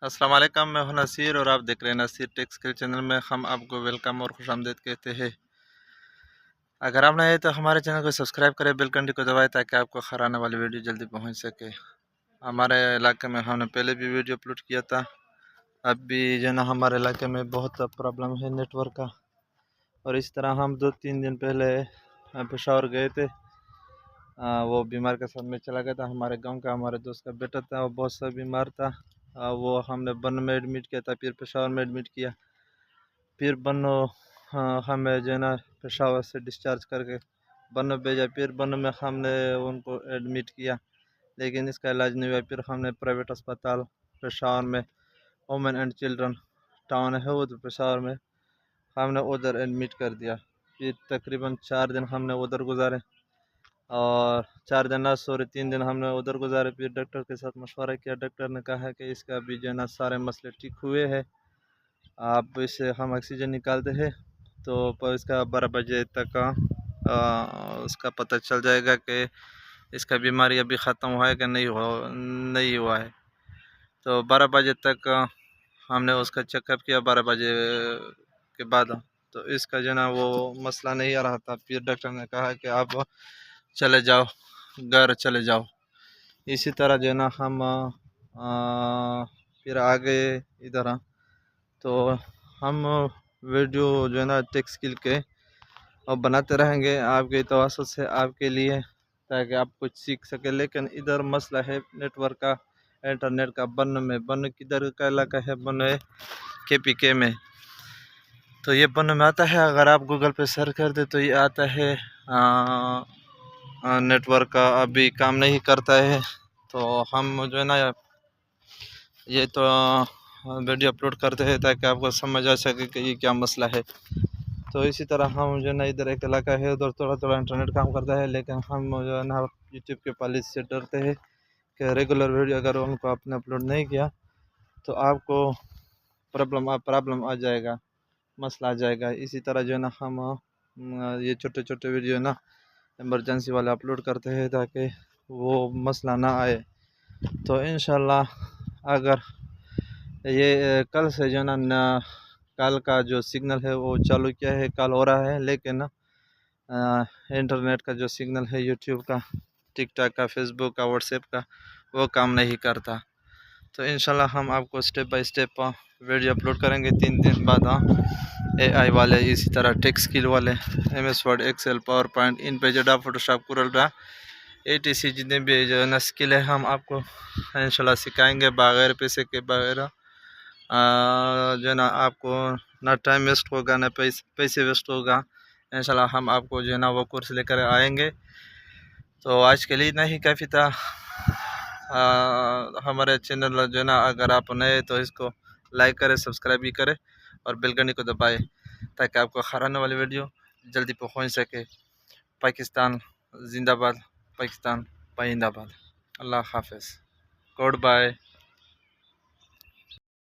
السلام علیکم، میں ہوں نصیر اور آپ دیکھ رہے ہیں نصیر ٹیک اسکل چینل میں. ہم آپ کو ویلکم اور خوش آمدید کہتے ہیں. اگر آپ نئے ہیں تو ہمارے چینل کو سبسکرائب کریں، بیل گھنٹی کو دبائیں تاکہ آپ کو ہر آنے والی ویڈیو جلدی پہنچ سکے. ہمارے علاقے میں ہم نے پہلے بھی ویڈیو اپلوڈ کیا تھا. اب بھی جو ہے نا ہمارے علاقے میں بہت پرابلم ہے نیٹ ورک کا، اور اس طرح ہم 2-3 دن پہلے پشاور گئے تھے. وہ بیمار کے ساتھ میں چلا گیا تھا. ہمارے گاؤں کا ہمارے دوست کا بیٹا تھا، وہ بہت سا بیمار تھا. وہ ہم نے بن میں ایڈمٹ کیا تھا، پھر پشاور میں ایڈمٹ کیا، پھر بنو ہمیں جو ہے نا پشاور سے ڈسچارج کر کے بنو بھیجا. پھر بنو میں ہم نے ان کو ایڈمٹ کیا، لیکن اس کا علاج نہیں ہوا. پھر ہم نے پرائیویٹ اسپتال پشاور میں وومن اینڈ چلڈرن ٹاؤن ہے وہ پشاور میں، ہم نے ادھر ایڈمٹ کر دیا. پھر تقریباً 4 دن ہم نے ادھر گزارے، اور 3 دن ہم نے ادھر گزارے. پھر ڈاکٹر کے ساتھ مشورہ کیا. ڈاکٹر نے کہا کہ اس کا بھی جو ہے نا سارے مسئلے ٹھیک ہوئے ہیں. آپ اس سے ہم آکسیجن نکالتے ہیں تو اس کا 12 بجے تک اس کا پتہ چل جائے گا کہ اس کا بیماری ابھی ختم ہوا ہے کہ نہیں ہوا ہے. تو 12 بجے تک ہم نے اس کا چیک اپ کیا. 12 بجے کے بعد تو اس کا جو ہے نا وہ مسئلہ نہیں آ رہا تھا. پھر ڈاکٹر نے کہا کہ آپ چلے جاؤ، گھر چلے جاؤ. اسی طرح جو ہے نا ہم پھر آگے ادھر تو ہم ویڈیو جو ہے نا ٹیک اسکل کے اور بناتے رہیں گے آپ کے توسط سے، آپ کے لیے، تاکہ آپ کچھ سیکھ سکیں. لیکن ادھر مسئلہ ہے نیٹ ورک کا، انٹرنیٹ کا. بن کدھر کا علاقہ ہے؟ بن KPK میں. تو یہ بن میں آتا ہے. اگر آپ گوگل پہ سرچ کر دیں تو یہ آتا ہے. نیٹ ورک کا ابھی کام نہیں کرتا ہے. تو ہم جو ہے نا یہ تو ویڈیو اپلوڈ کرتے ہیں تاکہ آپ کو سمجھ آ سکے کہ یہ کیا مسئلہ ہے. تو اسی طرح ہم جو ہے نا ادھر ایک علاقہ ہے، ادھر تھوڑا انٹرنیٹ کام کرتا ہے، لیکن ہم جو ہے نا یوٹیوب کے پالیسی سے ڈرتے ہیں کہ ریگولر ویڈیو اگر ان کو آپ نے اپلوڈ نہیں کیا تو آپ کو پرابلم آ جائے گا، مسئلہ آ جائے گا. اسی طرح جو ہے نا ہم یہ چھوٹے ویڈیو نا ایمرجنسی والے اپلوڈ کرتے ہیں تاکہ وہ مسئلہ نہ آئے. تو انشاءاللہ اگر یہ کل سے جو ہے نا کال کا جو سگنل ہے وہ چالو کیا ہے، کال ہو رہا ہے، لیکن انٹرنیٹ کا جو سگنل ہے یوٹیوب کا، ٹک ٹاک کا، فیس بک کا، واٹس ایپ کا، وہ کام نہیں کرتا. تو انشاءاللہ ہم آپ کو step by step video upload کریں گے 3 دن بعد. AI والے، اسی طرح ٹیک اسکل والے، MS word, Excel, PowerPoint, ان پیجڈا، فوٹوشاپ، کورل ڈرا، ATC جتنے بھی جو ہے نا اسکل ہے ہم آپ کو انشاءاللہ سکھائیں گے بغیر پیسے کے، بغیر جو ہے نا آپ کو نہ ٹائم ویسٹ ہوگا نہ پیسے ویسٹ ہوگا. انشاءاللہ ہم آپ کو جو ہے نا وہ کورس لے کر آئیں گے. تو آج کے لیے اتنا ہی کافی تھا. ہمارے چینل جو ہے نا اگر آپ نئے تو اس کو لائک کریں، سبسکرائب بھی کریں، اور بیل گھنٹی کو دبائیں تاکہ آپ کو ہر آنے والی ویڈیو جلدی پہنچ سکے. پاکستان زندہ باد، پاکستان پائندہ باد. اللہ حافظ. Good bye.